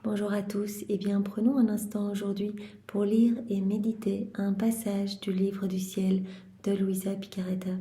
Bonjour à tous, prenons un instant aujourd'hui pour lire et méditer un passage du livre du ciel de Luisa Picaretta.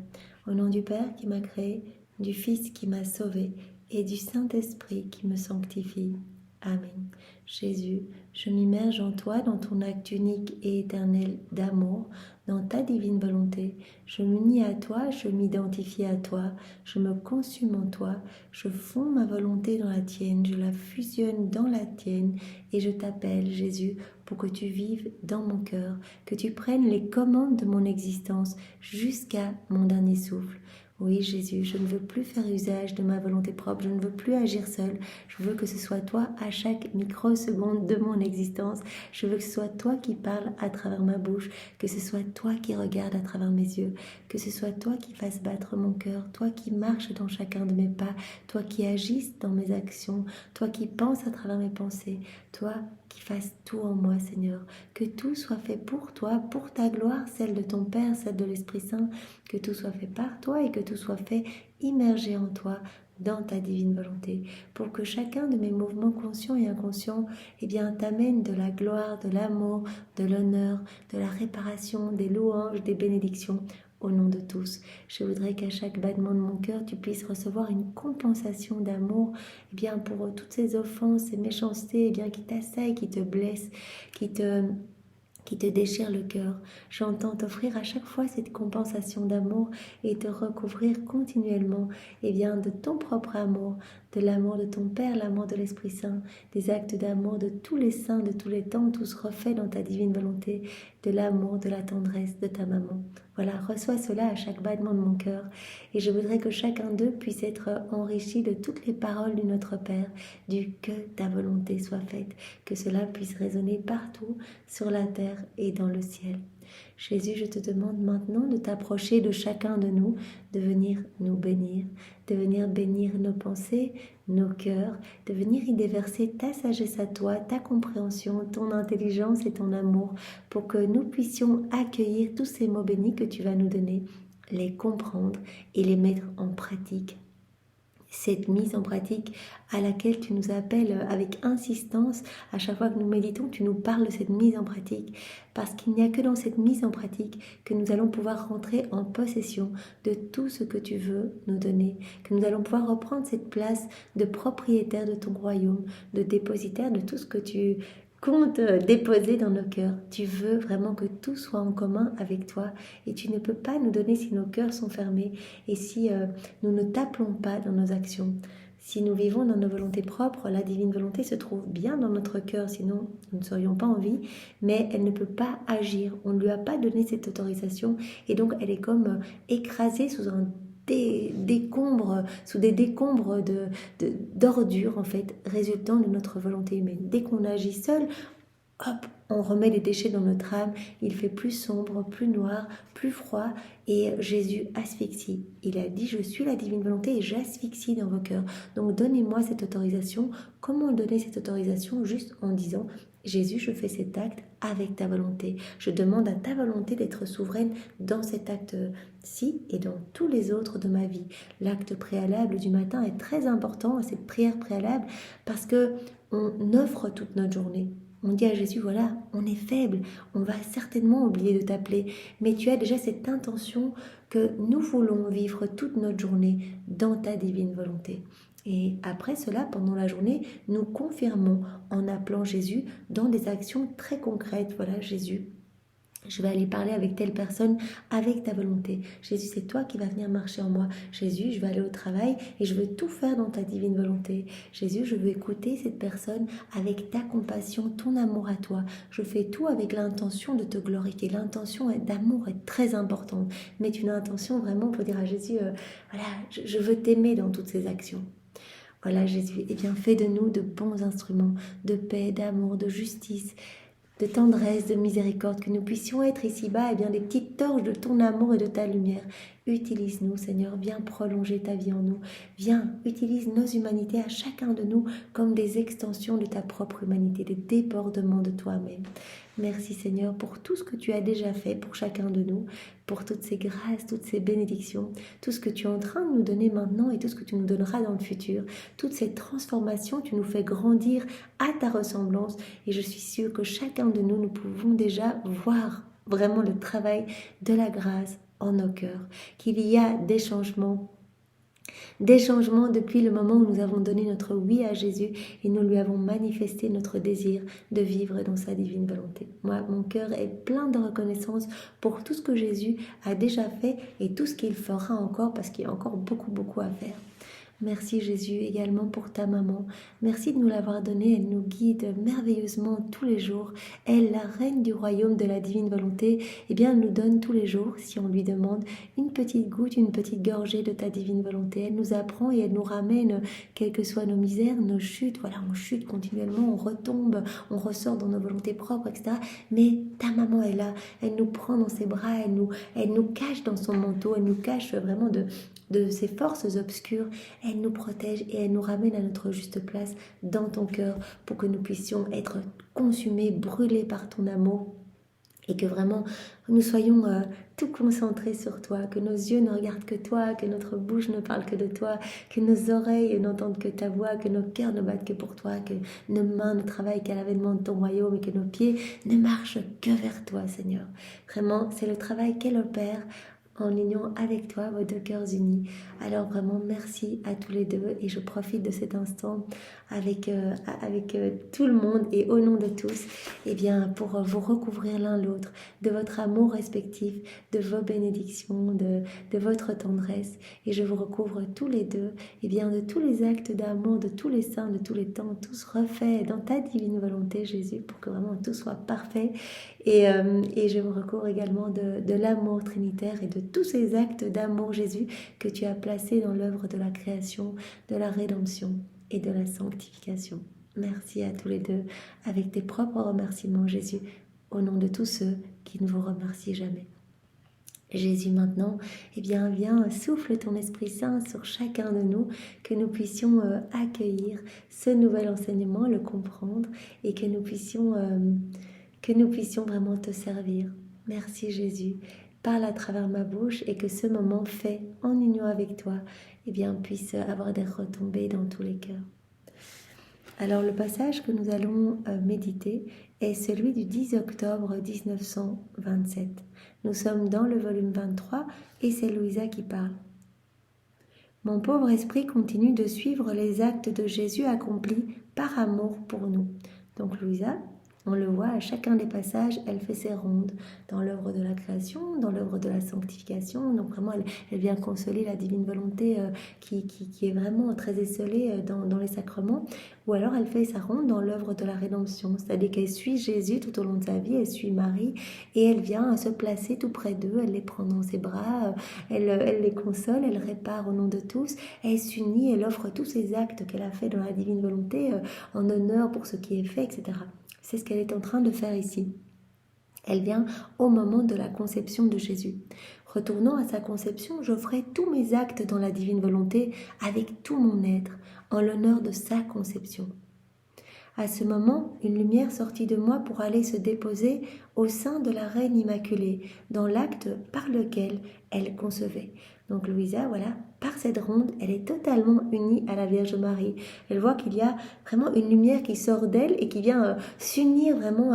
Au nom du Père qui m'a créé, du Fils qui m'a sauvé et du Saint-Esprit qui me sanctifie. Amen. Jésus, je m'immerge en toi, dans ton acte unique et éternel d'amour, dans ta divine volonté. Je m'unis à toi, je m'identifie à toi, je me consume en toi, je fonds ma volonté dans la tienne, je la fusionne dans la tienne et je t'appelle, Jésus, pour que tu vives dans mon cœur, que tu prennes les commandes de mon existence jusqu'à mon dernier souffle. Oui, Jésus, je ne veux plus faire usage de ma volonté propre, je ne veux plus agir seul. Je veux que ce soit toi à chaque microseconde de mon existence. Je veux que ce soit toi qui parles à travers ma bouche, que ce soit toi qui regardes à travers mes yeux, que ce soit toi qui fasses battre mon cœur, toi qui marches dans chacun de mes pas, toi qui agisses dans mes actions, toi qui penses à travers mes pensées, toi qui fasses tout en moi, Seigneur. Que tout soit fait pour toi, pour ta gloire, celle de ton Père, celle de l'Esprit Saint, que tout soit fait par toi et que tout soit fait immergé en toi, dans ta divine volonté, pour que chacun de mes mouvements conscients et inconscients t'amène de la gloire, de l'amour, de l'honneur, de la réparation, des louanges, des bénédictions, au nom de tous. Je voudrais qu'à chaque battement de mon cœur, tu puisses recevoir une compensation d'amour pour toutes ces offenses, ces méchancetés qui t'assaillent, qui te blessent, qui te déchire le cœur. J'entends t'offrir à chaque fois cette compensation d'amour et te recouvrir continuellement de ton propre amour, de l'amour de ton Père, l'amour de l'Esprit Saint, des actes d'amour de tous les saints, de tous les temps, tous refaits dans ta divine volonté, de l'amour, de la tendresse de ta maman. Voilà, reçois cela à chaque battement de mon cœur et je voudrais que chacun d'eux puisse être enrichi de toutes les paroles de notre Père, du que ta volonté soit faite, que cela puisse résonner partout sur la terre et dans le ciel. Jésus, je te demande maintenant de t'approcher de chacun de nous, de venir nous bénir, de venir bénir nos pensées, nos cœurs, de venir y déverser ta sagesse à toi, ta compréhension, ton intelligence et ton amour, pour que nous puissions accueillir tous ces mots bénis que tu vas nous donner, les comprendre et les mettre en pratique. Cette mise en pratique à laquelle tu nous appelles avec insistance, à chaque fois que nous méditons, tu nous parles de cette mise en pratique, parce qu'il n'y a que dans cette mise en pratique que nous allons pouvoir rentrer en possession de tout ce que tu veux nous donner, que nous allons pouvoir reprendre cette place de propriétaire de ton royaume, de dépositaire de tout ce que tu compte déposer dans nos cœurs. Tu veux vraiment que tout soit en commun avec toi et tu ne peux pas nous donner si nos cœurs sont fermés et si nous ne t'appelons pas dans nos actions. Si nous vivons dans nos volontés propres, la divine volonté se trouve bien dans notre cœur, sinon nous ne serions pas en vie, mais elle ne peut pas agir. On ne lui a pas donné cette autorisation et donc elle est comme écrasée sous des décombres d'ordures en fait, résultant de notre volonté humaine. Dès qu'on agit seul, hop, on remet les déchets dans notre âme, il fait plus sombre, plus noir, plus froid et Jésus asphyxie. Il a dit, je suis la divine volonté et j'asphyxie dans vos cœurs. Donc donnez-moi cette autorisation. Comment donner cette autorisation? Juste en disant, Jésus, je fais cet acte avec ta volonté. Je demande à ta volonté d'être souveraine dans cet acte-ci et dans tous les autres de ma vie. L'acte préalable du matin est très important, cette prière préalable, parce que on offre toute notre journée. On dit à Jésus, voilà, on est faible, on va certainement oublier de t'appeler, mais tu as déjà cette intention que nous voulons vivre toute notre journée dans ta divine volonté. Et après cela, pendant la journée, nous confirmons en appelant Jésus dans des actions très concrètes. Voilà, Jésus, je vais aller parler avec telle personne avec ta volonté. Jésus, c'est toi qui vas venir marcher en moi. Jésus, je vais aller au travail et je veux tout faire dans ta divine volonté. Jésus, je veux écouter cette personne avec ta compassion, ton amour à toi. Je fais tout avec l'intention de te glorifier. L'intention d'amour est très importante. Mais une intention vraiment pour dire à Jésus, voilà, je veux t'aimer dans toutes ces actions. Voilà Jésus, fais de nous de bons instruments, de paix, d'amour, de justice, de tendresse, de miséricorde, que nous puissions être ici-bas des petites torches de ton amour et de ta lumière Utilise-nous, Seigneur, viens prolonger ta vie en nous. Viens, utilise nos humanités à chacun de nous comme des extensions de ta propre humanité, des débordements de toi-même. Merci, Seigneur, pour tout ce que tu as déjà fait pour chacun de nous, pour toutes ces grâces, toutes ces bénédictions, tout ce que tu es en train de nous donner maintenant et tout ce que tu nous donneras dans le futur. Toutes ces transformations, tu nous fais grandir à ta ressemblance et je suis sûre que chacun de nous, nous pouvons déjà voir vraiment le travail de la grâce en nos cœurs, qu'il y a des changements depuis le moment où nous avons donné notre oui à Jésus et nous lui avons manifesté notre désir de vivre dans sa divine volonté. Moi, mon cœur est plein de reconnaissance pour tout ce que Jésus a déjà fait et tout ce qu'il fera encore parce qu'il y a encore beaucoup à faire. Merci Jésus également pour ta maman. Merci de nous l'avoir donnée. Elle nous guide merveilleusement tous les jours. Elle, la reine du royaume de la divine volonté, eh bien, elle nous donne tous les jours, si on lui demande, une petite goutte, une petite gorgée de ta divine volonté. Elle nous apprend et elle nous ramène, quelles que soient nos misères, nos chutes. Voilà, on chute continuellement, on retombe, on ressort dans nos volontés propres, etc. Mais ta maman est là. Elle nous prend dans ses bras, elle nous cache dans son manteau, elle nous cache vraiment de ces forces obscures. Elle nous protège et elle nous ramène à notre juste place dans ton cœur pour que nous puissions être consumés, brûlés par ton amour et que vraiment nous soyons tout concentrés sur toi, que nos yeux ne regardent que toi, que notre bouche ne parle que de toi, que nos oreilles n'entendent que ta voix, que nos cœurs ne battent que pour toi, que nos mains ne travaillent qu'à l'avènement de ton royaume et que nos pieds ne marchent que vers toi, Seigneur. Vraiment, c'est le travail qu'elle opère en union avec toi, vos deux cœurs unis. Alors vraiment, merci à tous les deux et je profite de cet instant avec tout le monde et au nom de tous, eh bien, pour vous recouvrir l'un l'autre de votre amour respectif, de vos bénédictions, de votre tendresse. Et je vous recouvre tous les deux, eh bien, de tous les actes d'amour, de tous les saints, de tous les temps, tous refaits dans ta divine volonté, Jésus, pour que vraiment tout soit parfait. Et je vous recouvre également de l'amour trinitaire et de tous ces actes d'amour, Jésus, que tu as placés dans l'œuvre de la création, de la rédemption et de la sanctification. Merci à tous les deux, avec tes propres remerciements, Jésus, au nom de tous ceux qui ne vous remercient jamais. Jésus, maintenant, eh bien, viens, souffle ton Esprit Saint sur chacun de nous, que nous puissions accueillir ce nouvel enseignement, le comprendre et que nous puissions vraiment te servir. Merci Jésus. Parle à travers ma bouche et que ce moment fait en union avec toi, eh bien, puisse avoir des retombées dans tous les cœurs. Alors le passage que nous allons méditer est celui du 10 octobre 1927. Nous sommes dans le volume 23 et c'est Louisa qui parle. Mon pauvre esprit continue de suivre les actes de Jésus accomplis par amour pour nous. Donc Louisa, on le voit à chacun des passages, elle fait ses rondes dans l'œuvre de la création, dans l'œuvre de la sanctification. Donc vraiment, elle vient consoler la divine volonté qui est vraiment très esselée dans les sacrements. Ou alors elle fait sa ronde dans l'œuvre de la rédemption, c'est-à-dire qu'elle suit Jésus tout au long de sa vie, elle suit Marie et elle vient se placer tout près d'eux, elle les prend dans ses bras, elle les console, elle répare au nom de tous, elle s'unit, elle offre tous ces actes qu'elle a fait dans la divine volonté en honneur pour ce qui est fait, etc. C'est ce qu'elle est en train de faire ici. Elle vient au moment de la conception de Jésus. Retournant à sa conception, j'offrais tous mes actes dans la divine volonté avec tout mon être, en l'honneur de sa conception. À ce moment, une lumière sortit de moi pour aller se déposer au sein de la Reine Immaculée, dans l'acte par lequel elle concevait. Donc Louisa, voilà, par cette ronde, elle est totalement unie à la Vierge Marie. Elle voit qu'il y a vraiment une lumière qui sort d'elle et qui vient s'unir vraiment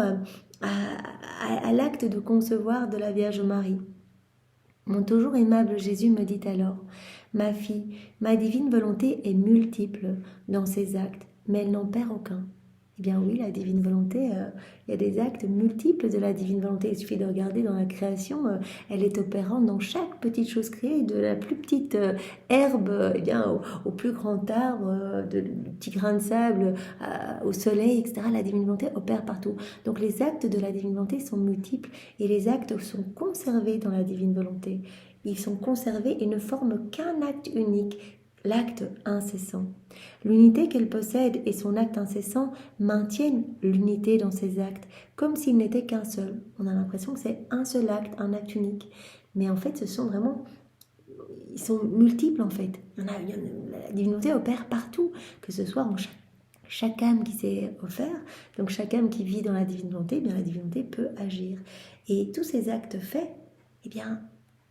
à l'acte de concevoir de la Vierge Marie. Mon toujours aimable Jésus me dit alors, « Ma fille, ma divine volonté est multiple dans ses actes, mais elle n'en perd aucun. » Eh bien oui, la divine volonté, il y a des actes multiples de la divine volonté. Il suffit de regarder dans la création, elle est opérante dans chaque petite chose créée, de la plus petite herbe eh bien, au plus grand arbre, du petit grain de sable au soleil, etc. La divine volonté opère partout. Donc les actes de la divine volonté sont multiples et les actes sont conservés dans la divine volonté. Ils sont conservés et ne forment qu'un acte unique, l'acte incessant. L'unité qu'elle possède et son acte incessant maintiennent l'unité dans ses actes, comme s'il n'était qu'un seul. On a l'impression que c'est un seul acte, un acte unique. Mais en fait, ce sont vraiment ils sont multiples en fait. La divine volonté opère partout, que ce soit en chaque âme qui s'est offert, donc chaque âme qui vit dans la divine volonté, eh bien la divine volonté peut agir. Et tous ces actes faits, eh bien,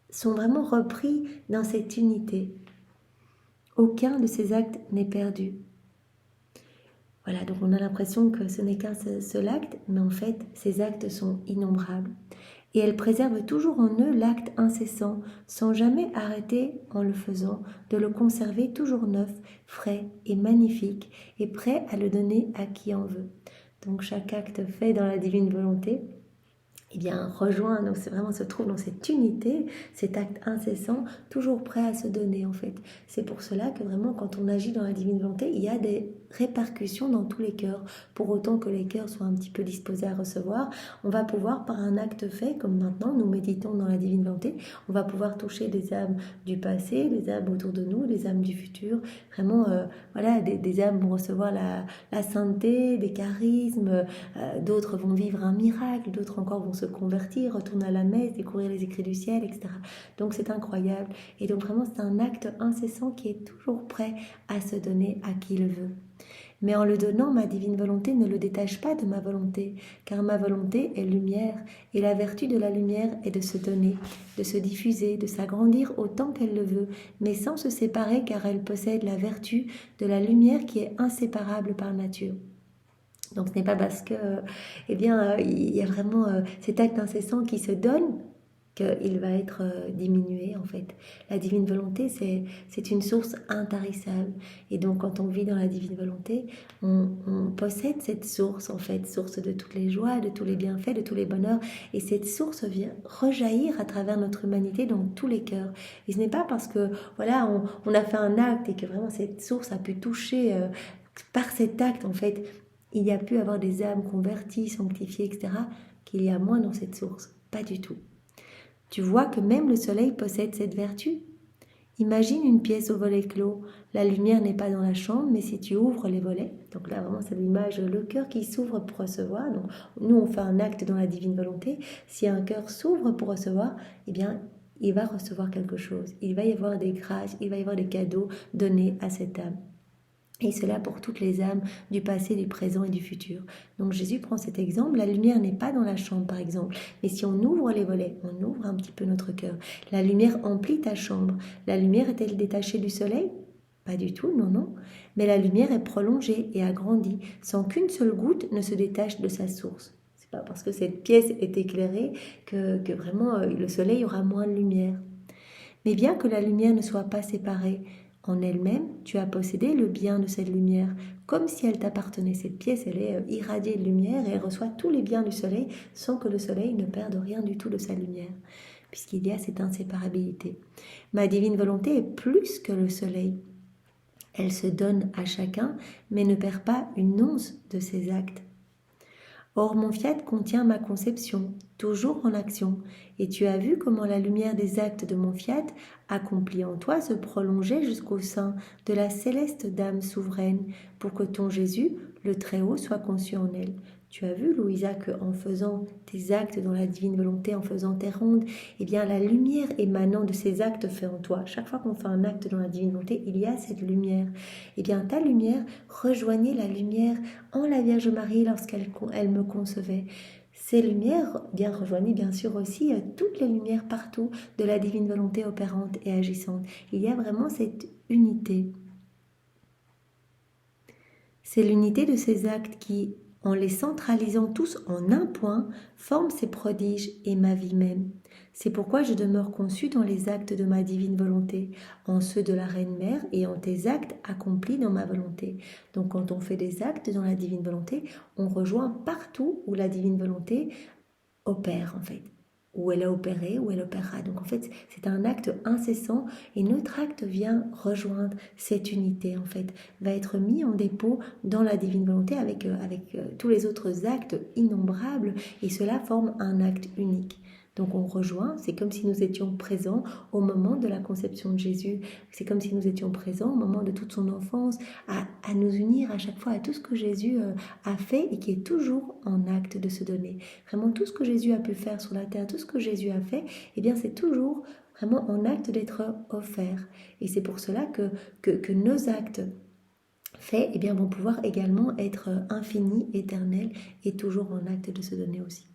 sont vraiment repris dans cette unité. Aucun de ces actes n'est perdu. Voilà, donc on a l'impression que ce n'est qu'un seul acte, mais en fait, ces actes sont innombrables. Et elles préservent toujours en eux l'acte incessant, sans jamais arrêter en le faisant, de le conserver toujours neuf, frais et magnifique, et prêt à le donner à qui en veut. Donc chaque acte fait dans la divine volonté, eh bien, rejoint, donc c'est vraiment se trouve dans cette unité, cet acte incessant, toujours prêt à se donner en fait. C'est pour cela que vraiment quand on agit dans la divine volonté, il y a des répercussions dans tous les cœurs. Pour autant que les cœurs soient un petit peu disposés à recevoir, on va pouvoir par un acte fait, comme maintenant nous méditons dans la divine volonté, on va pouvoir toucher les âmes du passé, les âmes autour de nous, les âmes du futur, vraiment voilà, des âmes vont recevoir la sainteté, des charismes, d'autres vont vivre un miracle, d'autres encore vont se convertir, retourner à la messe, découvrir les écrits du ciel, etc. Donc c'est incroyable. Et donc vraiment c'est un acte incessant qui est toujours prêt à se donner à qui le veut. Mais en le donnant, ma divine volonté ne le détache pas de ma volonté, car ma volonté est lumière, et la vertu de la lumière est de se donner, de se diffuser, de s'agrandir autant qu'elle le veut, mais sans se séparer, car elle possède la vertu de la lumière qui est inséparable par nature. Donc ce n'est pas parce que il y a vraiment cet acte incessant qui se donne qu'il va être diminué en fait. La divine volonté, c'est une source intarissable. Et donc quand on vit dans la divine volonté, on possède cette source en fait, source de toutes les joies, de tous les bienfaits, de tous les bonheurs. Et cette source vient rejaillir à travers notre humanité dans tous les cœurs. Et ce n'est pas parce que voilà, on a fait un acte et que vraiment cette source a pu toucher par cet acte en fait, il y a pu avoir des âmes converties, sanctifiées, etc., qu'il y a moins dans cette source. Pas du tout. Tu vois que même le soleil possède cette vertu. Imagine une pièce au volet clos. La lumière n'est pas dans la chambre, mais si tu ouvres les volets, donc là vraiment c'est l'image, le cœur qui s'ouvre pour recevoir. Donc nous on fait un acte dans la divine volonté. Si un cœur s'ouvre pour recevoir, eh bien il va recevoir quelque chose. Il va y avoir des grâces, il va y avoir des cadeaux donnés à cette âme. Et cela pour toutes les âmes du passé, du présent et du futur. Donc Jésus prend cet exemple, la lumière n'est pas dans la chambre par exemple, mais si on ouvre les volets, on ouvre un petit peu notre cœur, la lumière emplit ta chambre. La lumière est-elle détachée du soleil ? Pas du tout, non, non. Mais la lumière est prolongée et agrandie, sans qu'une seule goutte ne se détache de sa source. C'est pas parce que cette pièce est éclairée que vraiment le soleil aura moins de lumière. Mais bien que la lumière ne soit pas séparée, en elle-même, tu as possédé le bien de cette lumière, comme si elle t'appartenait. Cette pièce, elle est irradiée de lumière et elle reçoit tous les biens du soleil sans que le soleil ne perde rien du tout de sa lumière, puisqu'il y a cette inséparabilité. Ma divine volonté est plus que le soleil. Elle se donne à chacun, mais ne perd pas une once de ses actes. Or mon fiat contient ma conception, toujours en action, et tu as vu comment la lumière des actes de mon fiat, accomplie en toi, se prolongeait jusqu'au sein de la céleste dame souveraine, pour que ton Jésus, le Très-Haut, soit conçu en elle. Tu as vu, Louisa, qu'en faisant tes actes dans la divine volonté, en faisant tes rondes, eh bien la lumière émanant de ces actes faits en toi, chaque fois qu'on fait un acte dans la divine volonté, il y a cette lumière. Eh bien ta lumière rejoignait la lumière en la Vierge Marie lorsqu'elle me concevait. Ces lumières rejoignaient bien sûr aussi toutes les lumières partout de la divine volonté opérante et agissante. Il y a vraiment cette unité. C'est l'unité de ces actes qui, en les centralisant tous en un point, forment ces prodiges et ma vie même. C'est pourquoi je demeure conçue dans les actes de ma divine volonté, en ceux de la Reine Mère et en tes actes accomplis dans ma volonté. Donc quand on fait des actes dans la divine volonté, on rejoint partout où la divine volonté opère en fait. Où elle a opéré, où elle opérera. Donc en fait, c'est un acte incessant et notre acte vient rejoindre cette unité en fait, va être mis en dépôt dans la divine volonté avec tous les autres actes innombrables et cela forme un acte unique. Donc on rejoint, c'est comme si nous étions présents au moment de la conception de Jésus, c'est comme si nous étions présents au moment de toute son enfance, à nous unir à chaque fois à tout ce que Jésus a fait et qui est toujours en acte de se donner. Vraiment tout ce que Jésus a pu faire sur la terre, tout ce que Jésus a fait, eh bien c'est toujours vraiment en acte d'être offert. Et c'est pour cela que nos actes faits eh bien, vont pouvoir également être infinis, éternels et toujours en acte de se donner aussi.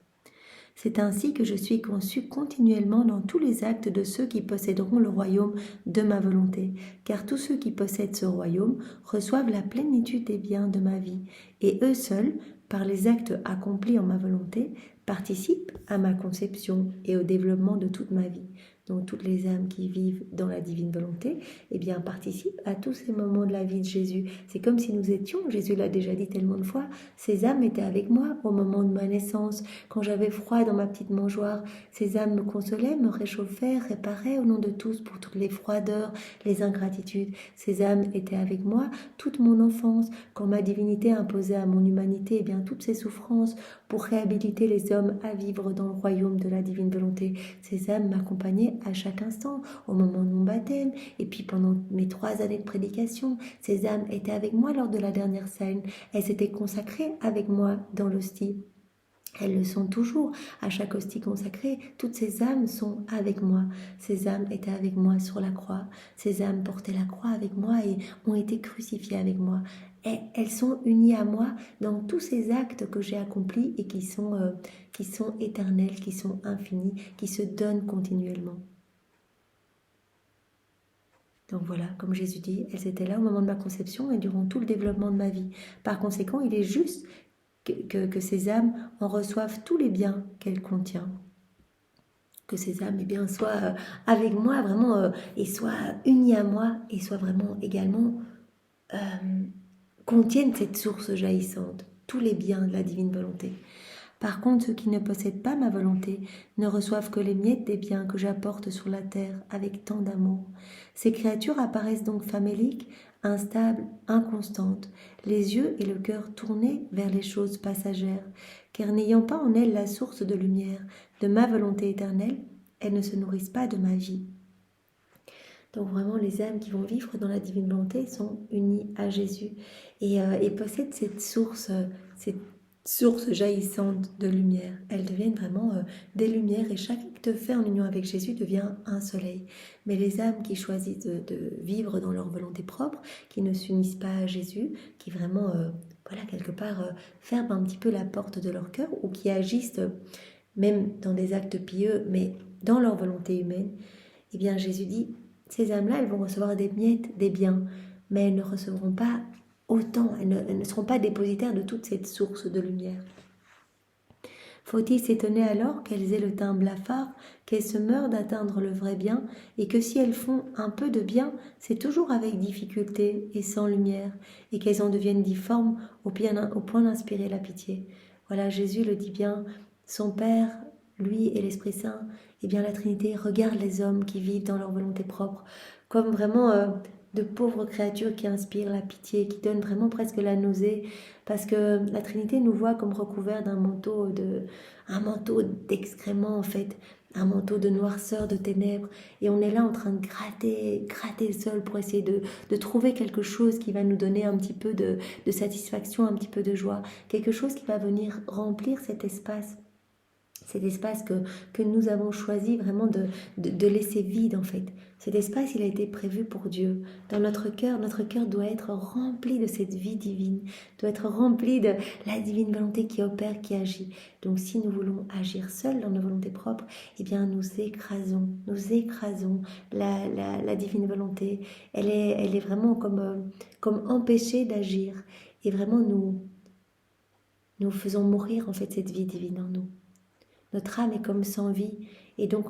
C'est ainsi que je suis conçu continuellement dans tous les actes de ceux qui posséderont le royaume de ma volonté, car tous ceux qui possèdent ce royaume reçoivent la plénitude des biens de ma vie, et eux seuls, par les actes accomplis en ma volonté, participent à ma conception et au développement de toute ma vie. Donc toutes les âmes qui vivent dans la divine volonté, eh bien participent à tous ces moments de la vie de Jésus. C'est comme si nous étions, Jésus l'a déjà dit tellement de fois, ces âmes étaient avec moi au moment de ma naissance, quand j'avais froid dans ma petite mangeoire. Ces âmes me consolaient, me réchauffaient, réparaient au nom de tous pour toutes les froideurs, les ingratitudes. Ces âmes étaient avec moi toute mon enfance, quand ma divinité imposait à mon humanité eh bien toutes ces souffrances pour réhabiliter les hommes à vivre dans le royaume de la divine volonté. Ces âmes m'accompagnaient à chaque instant, au moment de mon baptême, et puis pendant mes 3 années de prédication. Ces âmes étaient avec moi lors de la dernière scène. Elles s'étaient consacrées avec moi dans l'hostie. Elles le sont toujours, à chaque hostie consacrée, toutes ces âmes sont avec moi. Ces âmes étaient avec moi sur la croix. Ces âmes portaient la croix avec moi et ont été crucifiées avec moi. Et elles sont unies à moi dans tous ces actes que j'ai accomplis et qui sont éternels, qui sont infinis, qui se donnent continuellement. Donc voilà, comme Jésus dit, elles étaient là au moment de ma conception et durant tout le développement de ma vie. Par conséquent, il est juste que ces âmes en reçoivent tous les biens qu'elle contient. Que ces âmes eh bien, soient avec moi vraiment et soient unies à moi et soient vraiment également contiennent cette source jaillissante, tous les biens de la divine volonté. Par contre, ceux qui ne possèdent pas ma volonté ne reçoivent que les miettes des biens que j'apporte sur la terre avec tant d'amour. Ces créatures apparaissent donc faméliques, instables, inconstantes, les yeux et le cœur tournés vers les choses passagères, car n'ayant pas en elles la source de lumière, de ma volonté éternelle, elles ne se nourrissent pas de ma vie. Donc vraiment, les âmes qui vont vivre dans la divine volonté sont unies à Jésus et possèdent cette source jaillissante de lumière. Elles deviennent vraiment des lumières et chaque acte fait en union avec Jésus devient un soleil. Mais les âmes qui choisissent de vivre dans leur volonté propre, qui ne s'unissent pas à Jésus, qui vraiment, quelque part, ferment un petit peu la porte de leur cœur ou qui agissent même dans des actes pieux, mais dans leur volonté humaine, eh bien Jésus dit, ces âmes-là, elles vont recevoir des miettes, des biens, mais elles ne recevront pas autant, elles ne seront pas dépositaires de toute cette source de lumière. Faut-il s'étonner alors qu'elles aient le teint blafard, qu'elles se meurent d'atteindre le vrai bien, et que si elles font un peu de bien, c'est toujours avec difficulté et sans lumière, et qu'elles en deviennent difformes au point d'inspirer la pitié. Voilà, Jésus le dit bien, son Père, lui et l'Esprit Saint, eh bien la Trinité regarde les hommes qui vivent dans leur volonté propre, comme vraiment de pauvres créatures qui inspirent la pitié, qui donnent vraiment presque la nausée, parce que la Trinité nous voit comme recouverts d'un manteau d'excréments en fait, un manteau de noirceur, de ténèbres, et on est là en train de gratter le sol pour essayer de trouver quelque chose qui va nous donner un petit peu de satisfaction, un petit peu de joie, quelque chose qui va venir remplir cet espace que nous avons choisi vraiment de laisser vide en fait. Cet espace, il a été prévu pour Dieu. Dans notre cœur doit être rempli de cette vie divine, doit être rempli de la divine volonté qui opère, qui agit. Donc si nous voulons agir seuls dans nos volontés propres, eh bien nous écrasons la divine volonté. Elle est vraiment comme empêchée d'agir. Et vraiment nous faisons mourir en fait cette vie divine en nous. Notre âme est comme sans vie et donc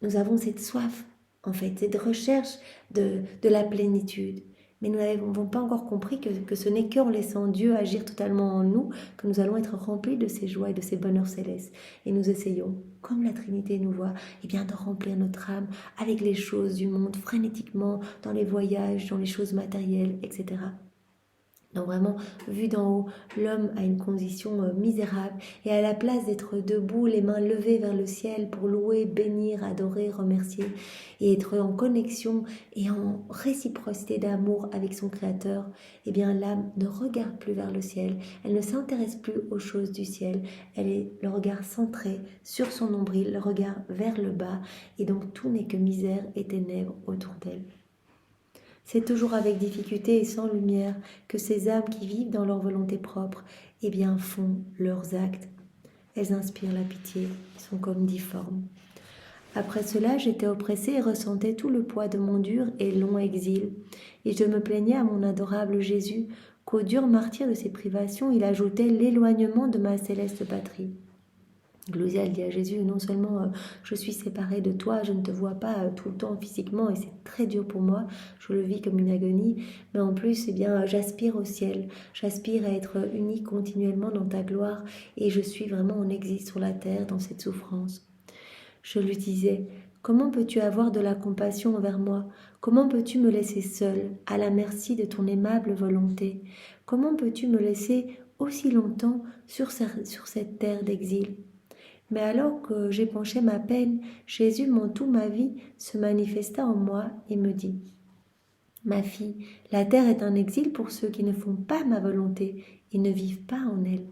nous avons cette soif, en fait, cette recherche de la plénitude. Mais nous n'avons pas encore compris que ce n'est qu'en laissant Dieu agir totalement en nous que nous allons être remplis de ces joies et de ces bonheurs célestes. Et nous essayons, comme la Trinité nous voit, eh bien de remplir notre âme avec les choses du monde frénétiquement, dans les voyages, dans les choses matérielles, etc. Donc vraiment, vu d'en haut, l'homme a une condition misérable et à la place d'être debout, les mains levées vers le ciel pour louer, bénir, adorer, remercier et être en connexion et en réciprocité d'amour avec son Créateur, eh bien l'âme ne regarde plus vers le ciel, elle ne s'intéresse plus aux choses du ciel, elle est le regard centré sur son nombril, le regard vers le bas et donc tout n'est que misère et ténèbres autour d'elle. C'est toujours avec difficulté et sans lumière que ces âmes qui vivent dans leur volonté propre, eh bien, font leurs actes. Elles inspirent la pitié, sont comme difformes. Après cela, j'étais oppressée et ressentais tout le poids de mon dur et long exil. Et je me plaignais à mon adorable Jésus qu'au dur martyre de ses privations, il ajoutait l'éloignement de ma céleste patrie. Louisa dit à Jésus, non seulement je suis séparée de toi, je ne te vois pas tout le temps physiquement et c'est très dur pour moi, je le vis comme une agonie, mais en plus eh bien, j'aspire au ciel, j'aspire à être unie continuellement dans ta gloire et je suis vraiment en exil sur la terre dans cette souffrance. Je lui disais, comment peux-tu avoir de la compassion envers moi? Comment peux-tu me laisser seule, à la merci de ton aimable volonté? Comment peux-tu me laisser aussi longtemps sur cette terre d'exil? Mais alors que j'épanchais ma peine, Jésus, mon tout, ma vie, se manifesta en moi et me dit, « Ma fille, la terre est un exil pour ceux qui ne font pas ma volonté et ne vivent pas en elle. »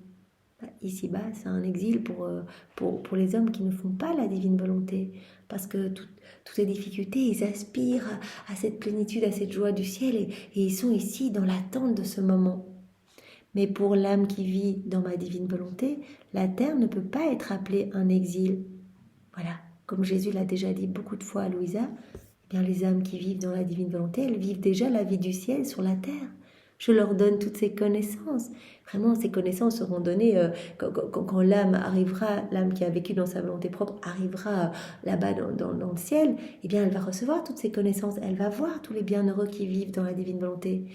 Ici-bas, c'est un exil pour les hommes qui ne font pas la divine volonté, parce que toutes ces difficultés, ils aspirent à cette plénitude, à cette joie du ciel, et ils sont ici dans l'attente de ce moment. Mais pour l'âme qui vit dans ma divine volonté, la terre ne peut pas être appelée un exil. Voilà, comme Jésus l'a déjà dit beaucoup de fois à Louisa, eh bien les âmes qui vivent dans la divine volonté, elles vivent déjà la vie du ciel sur la terre. Je leur donne toutes ces connaissances. Vraiment, ces connaissances seront données quand l'âme arrivera, l'âme qui a vécu dans sa volonté propre arrivera là-bas dans le ciel, eh bien elle va recevoir toutes ces connaissances, elle va voir tous les bienheureux qui vivent dans la divine volonté.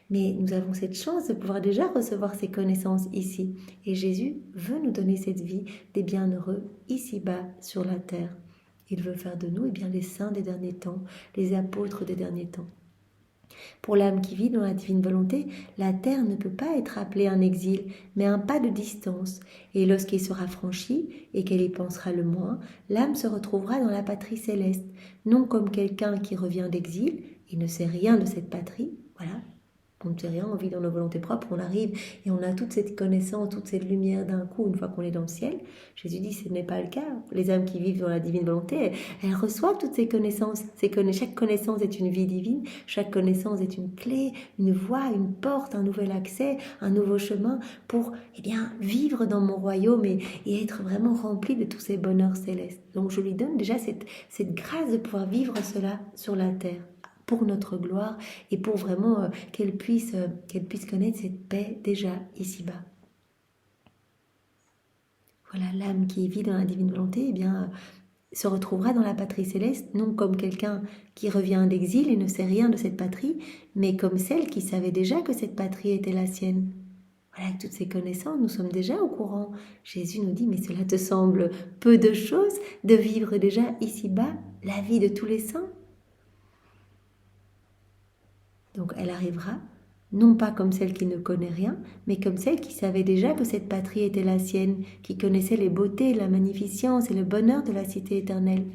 Mais nous avons cette chance de pouvoir déjà recevoir ces connaissances ici. Et Jésus veut nous donner cette vie des bienheureux ici-bas sur la terre. Il veut faire de nous eh bien, les saints des derniers temps, les apôtres des derniers temps. Pour l'âme qui vit dans la divine volonté, la terre ne peut pas être appelée un exil, mais un pas de distance. Et lorsqu'il sera franchi et qu'elle y pensera le moins, l'âme se retrouvera dans la patrie céleste, non comme quelqu'un qui revient d'exil et ne sait rien de cette patrie, voilà. On ne sait rien, on vit dans nos volontés propres, on arrive et on a toute cette connaissance, toute cette lumière d'un coup, une fois qu'on est dans le ciel. Jésus dit, ce n'est pas le cas. Les âmes qui vivent dans la divine volonté, elles reçoivent toutes ces connaissances. Chaque connaissance est une vie divine, chaque connaissance est une clé, une voie, une porte, un nouvel accès, un nouveau chemin pour eh bien, vivre dans mon royaume et être vraiment rempli de tous ces bonheurs célestes. Donc je lui donne déjà cette grâce de pouvoir vivre cela sur la terre, pour notre gloire et pour vraiment qu'elle puisse connaître cette paix déjà ici-bas. Voilà, l'âme qui vit dans la divine volonté, eh bien, se retrouvera dans la patrie céleste, non comme quelqu'un qui revient d'exil et ne sait rien de cette patrie, mais comme celle qui savait déjà que cette patrie était la sienne. Voilà, avec toutes ces connaissances, nous sommes déjà au courant. Jésus nous dit, mais cela te semble peu de choses de vivre déjà ici-bas la vie de tous les saints? Donc elle arrivera, non pas comme celle qui ne connaît rien, mais comme celle qui savait déjà que cette patrie était la sienne, qui connaissait les beautés, la magnificence et le bonheur de la cité éternelle.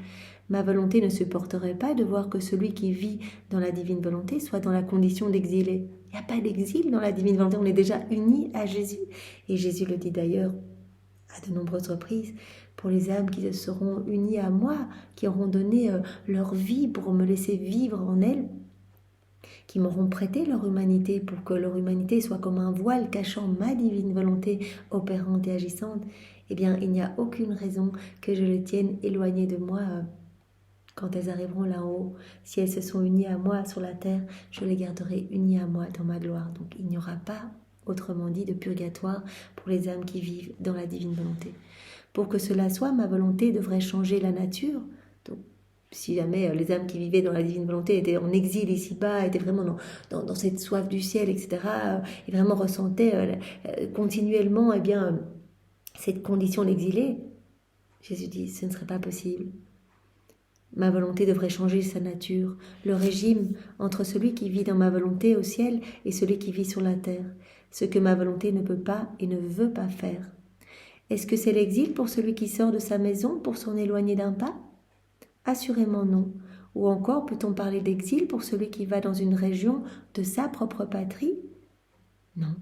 Ma volonté ne supporterait pas de voir que celui qui vit dans la divine volonté soit dans la condition d'exilé. Il n'y a pas d'exil dans la divine volonté, on est déjà unis à Jésus. Et Jésus le dit d'ailleurs à de nombreuses reprises, pour les âmes qui se seront unies à moi, qui auront donné leur vie pour me laisser vivre en elles, qui m'auront prêté leur humanité pour que leur humanité soit comme un voile cachant ma divine volonté opérante et agissante, eh bien, il n'y a aucune raison que je les tienne éloignées de moi quand elles arriveront là-haut. Si elles se sont unies à moi sur la terre, je les garderai unies à moi dans ma gloire. Donc, il n'y aura pas, autrement dit, de purgatoire pour les âmes qui vivent dans la divine volonté. Pour que cela soit, ma volonté devrait changer la nature. Donc, si jamais les âmes qui vivaient dans la divine volonté étaient en exil ici-bas, étaient vraiment dans cette soif du ciel, etc., et vraiment ressentaient continuellement cette condition d'exilé, Jésus dit, ce ne serait pas possible. Ma volonté devrait changer sa nature, le régime entre celui qui vit dans ma volonté au ciel et celui qui vit sur la terre, ce que ma volonté ne peut pas et ne veut pas faire. Est-ce que c'est l'exil pour celui qui sort de sa maison pour s'en éloigner d'un pas? Assurément non. Ou encore peut-on parler d'exil pour celui qui va dans une région de sa propre patrie? Non.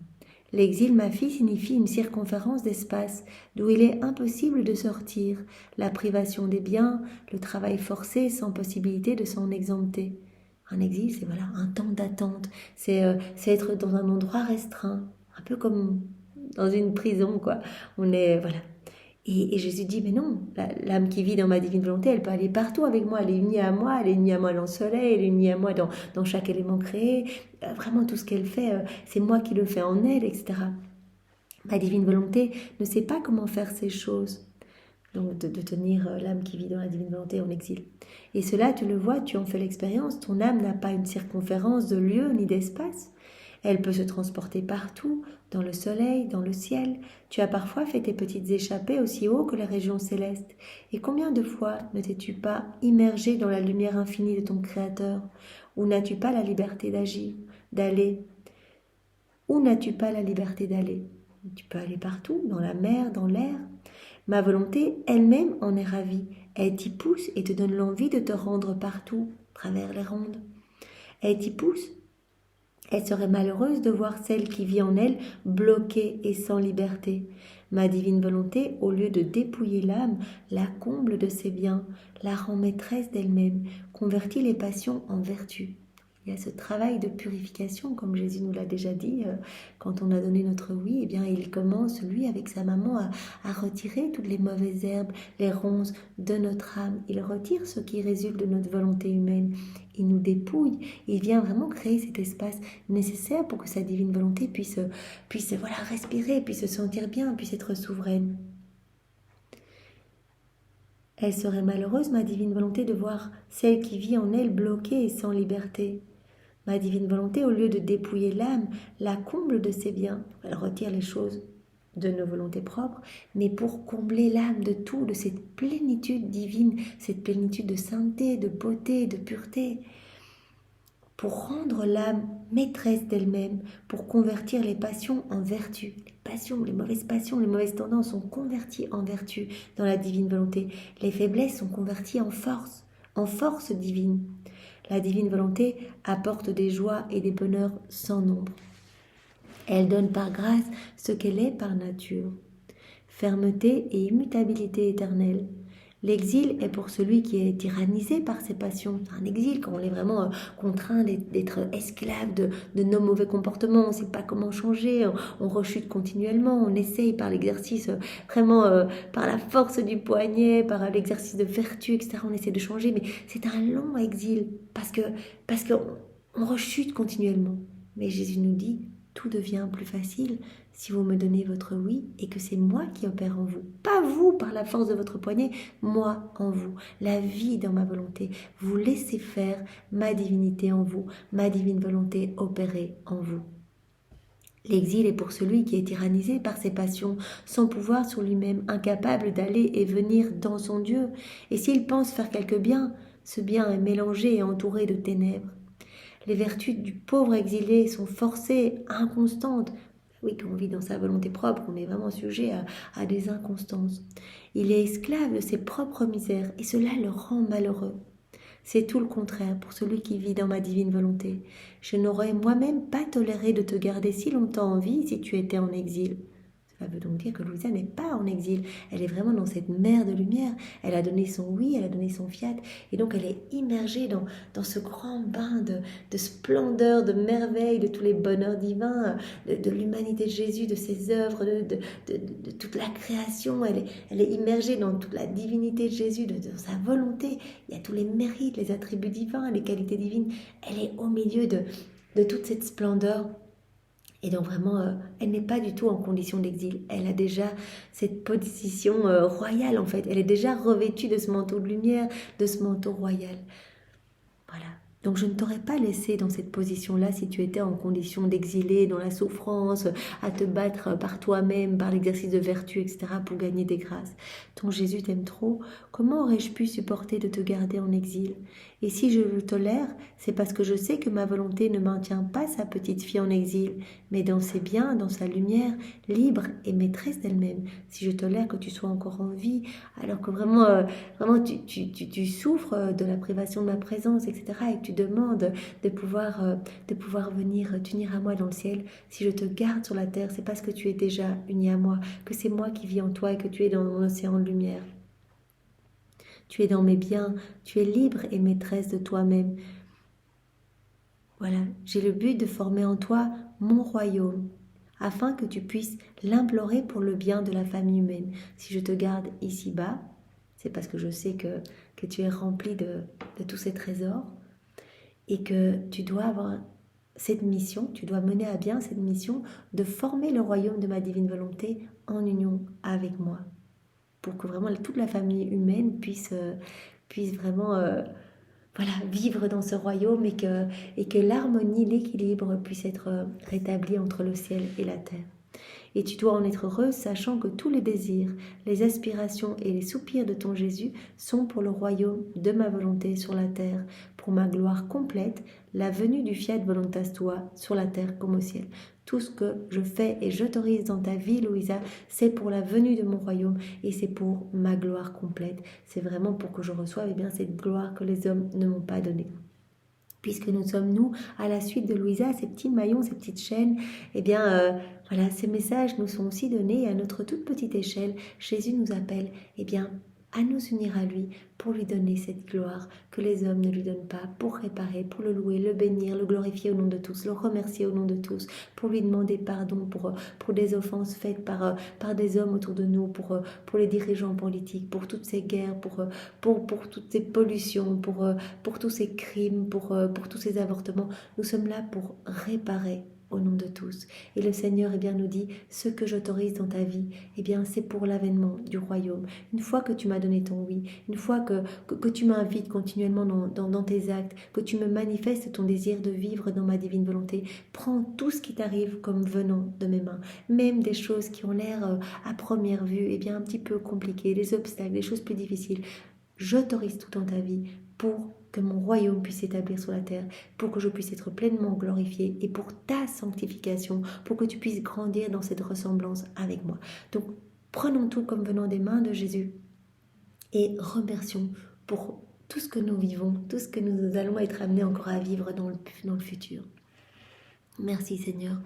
L'exil, ma fille, signifie une circonférence d'espace d'où il est impossible de sortir, la privation des biens, le travail forcé sans possibilité de s'en exempter. Un exil, c'est voilà, un temps d'attente, c'est être dans un endroit restreint, un peu comme dans une prison, quoi. On est, voilà. Et Jésus dit, mais non, l'âme qui vit dans ma divine volonté, elle peut aller partout avec moi, elle est unie à moi, elle est unie à moi dans le soleil, elle est unie à moi dans chaque élément créé, vraiment tout ce qu'elle fait, c'est moi qui le fais en elle, etc. Ma divine volonté ne sait pas comment faire ces choses, donc de tenir l'âme qui vit dans la divine volonté en exil. Et cela, tu le vois, tu en fais l'expérience, ton âme n'a pas une circonférence de lieu ni d'espace. Elle peut se transporter partout, dans le soleil, dans le ciel. Tu as parfois fait tes petites échappées aussi haut que les régions célestes. Et combien de fois ne t'es-tu pas immergé dans la lumière infinie de ton Créateur? Ou n'as-tu pas la liberté d'agir, d'aller? Où n'as-tu pas la liberté d'aller? Tu peux aller partout, dans la mer, dans l'air. Ma volonté elle-même en est ravie. Elle t'y pousse et te donne l'envie de te rendre partout, à travers les rondes. Elle t'y pousse. Elle serait malheureuse de voir celle qui vit en elle bloquée et sans liberté. Ma divine volonté, au lieu de dépouiller l'âme, la comble de ses biens, la rend maîtresse d'elle-même, convertit les passions en vertu. Il y a ce travail de purification, comme Jésus nous l'a déjà dit, quand on a donné notre oui, eh bien il commence, lui, avec sa maman, à retirer toutes les mauvaises herbes, les ronces de notre âme. Il retire ce qui résulte de notre volonté humaine. Il nous dépouille. Il vient vraiment créer cet espace nécessaire pour que sa divine volonté puisse voilà, respirer, puisse se sentir bien, puisse être souveraine. Elle serait malheureuse, ma divine volonté, de voir celle qui vit en elle bloquée et sans liberté. Ma divine volonté, au lieu de dépouiller l'âme, la comble de ses biens. Elle retire les choses de nos volontés propres, mais pour combler l'âme de tout, de cette plénitude divine, cette plénitude de sainteté, de beauté, de pureté, pour rendre l'âme maîtresse d'elle-même, pour convertir les passions en vertu. Les passions, les mauvaises tendances sont converties en vertu dans la divine volonté. Les faiblesses sont converties en force divine. La divine volonté apporte des joies et des bonheurs sans nombre. Elle donne par grâce ce qu'elle est par nature. Fermeté et immutabilité éternelle. L'exil est pour celui qui est tyrannisé par ses passions. Un exil quand on est vraiment contraint d'être esclave de nos mauvais comportements. On ne sait pas comment changer, on rechute continuellement, on essaye par l'exercice, vraiment par la force du poignet, par l'exercice de vertu, etc. On essaie de changer, mais c'est un long exil parce qu'on rechute continuellement. Mais Jésus nous dit, tout devient plus facile si vous me donnez votre oui et que c'est moi qui opère en vous. Pas vous par la force de votre poignet, moi en vous. La vie dans ma volonté. Vous laissez faire ma divinité en vous, ma divine volonté opérer en vous. L'exil est pour celui qui est tyrannisé par ses passions, sans pouvoir sur lui-même, incapable d'aller et venir dans son Dieu. Et s'il pense faire quelque bien, ce bien est mélangé et entouré de ténèbres. Les vertus du pauvre exilé sont forcées, inconstantes. Oui, quand on vit dans sa volonté propre, on est vraiment sujet à des inconstances. Il est esclave de ses propres misères et cela le rend malheureux. C'est tout le contraire pour celui qui vit dans ma divine volonté. Je n'aurais moi-même pas toléré de te garder si longtemps en vie si tu étais en exil. Cela veut donc dire que Louisa n'est pas en exil. Elle est vraiment dans cette mer de lumière. Elle a donné son oui, elle a donné son fiat. Et donc elle est immergée dans ce grand bain de splendeur, de merveille, de tous les bonheurs divins, de l'humanité de Jésus, de ses œuvres, de toute la création. Elle est immergée dans toute la divinité de Jésus, de sa volonté. Il y a tous les mérites, les attributs divins, les qualités divines. Elle est au milieu de toute cette splendeur. Et donc vraiment, elle n'est pas du tout en condition d'exil. Elle a déjà cette position royale en fait. Elle est déjà revêtue de ce manteau de lumière, de ce manteau royal. Voilà. Donc je ne t'aurais pas laissé dans cette position-là si tu étais en condition d'exilé, dans la souffrance, à te battre par toi-même, par l'exercice de vertu, etc., pour gagner des grâces. Ton Jésus t'aime trop. Comment aurais-je pu supporter de te garder en exil? Et si je le tolère, c'est parce que je sais que ma volonté ne maintient pas sa petite fille en exil, mais dans ses biens, dans sa lumière, libre et maîtresse d'elle-même. Si je tolère que tu sois encore en vie, alors que vraiment tu souffres de la privation de ma présence, etc., et que tu demandes de pouvoir venir t'unir à moi dans le ciel. Si je te garde sur la terre, c'est parce que tu es déjà uni à moi, que c'est moi qui vis en toi et que tu es dans mon océan de lumière. Tu es dans mes biens, tu es libre et maîtresse de toi-même. Voilà, j'ai le but de former en toi mon royaume, afin que tu puisses l'implorer pour le bien de la famille humaine. Si je te garde ici-bas, c'est parce que je sais que tu es rempli de tous ces trésors et que tu dois avoir cette mission, tu dois mener à bien cette mission de former le royaume de ma divine volonté en union avec moi, pour que vraiment toute la famille humaine puisse vraiment voilà, vivre dans ce royaume et que l'harmonie, l'équilibre puisse être rétabli entre le ciel et la terre. Et tu dois en être heureuse, sachant que tous les désirs, les aspirations et les soupirs de ton Jésus sont pour le royaume de ma volonté sur la terre, pour ma gloire complète, la venue du fiat voluntas tua sur la terre comme au ciel. Tout ce que je fais et j'autorise dans ta vie, Louisa, c'est pour la venue de mon royaume et c'est pour ma gloire complète. C'est vraiment pour que je reçoive cette gloire que les hommes ne m'ont pas donnée. Puisque nous sommes, nous, à la suite de Louisa, ces petits maillons, ces petites chaînes, voilà, ces messages nous sont aussi donnés à notre toute petite échelle. Jésus nous appelle, à nous unir à lui pour lui donner cette gloire que les hommes ne lui donnent pas, pour réparer, pour le louer, le bénir, le glorifier au nom de tous, le remercier au nom de tous, pour lui demander pardon pour des offenses faites par des hommes autour de nous, pour les dirigeants politiques, pour toutes ces guerres, pour toutes ces pollutions, pour tous ces crimes, pour tous ces avortements. Nous sommes là pour réparer au nom de tous. Et le Seigneur nous dit, ce que j'autorise dans ta vie, c'est pour l'avènement du royaume. Une fois que tu m'as donné ton oui, une fois que tu m'invites continuellement dans tes actes, que tu me manifestes ton désir de vivre dans ma divine volonté, prends tout ce qui t'arrive comme venant de mes mains, même des choses qui ont l'air à première vue un petit peu compliquées, des obstacles, des choses plus difficiles. J'autorise tout dans ta vie pour que mon royaume puisse s'établir sur la terre, pour que je puisse être pleinement glorifié et pour ta sanctification, pour que tu puisses grandir dans cette ressemblance avec moi. Donc, prenons tout comme venant des mains de Jésus et remercions pour tout ce que nous vivons, tout ce que nous allons être amenés encore à vivre dans le futur. Merci Seigneur,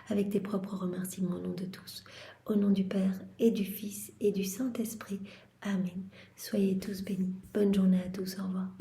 avec tes propres remerciements au nom de tous. Au nom du Père et du Fils et du Saint-Esprit. Amen. Soyez tous bénis. Bonne journée à tous. Au revoir.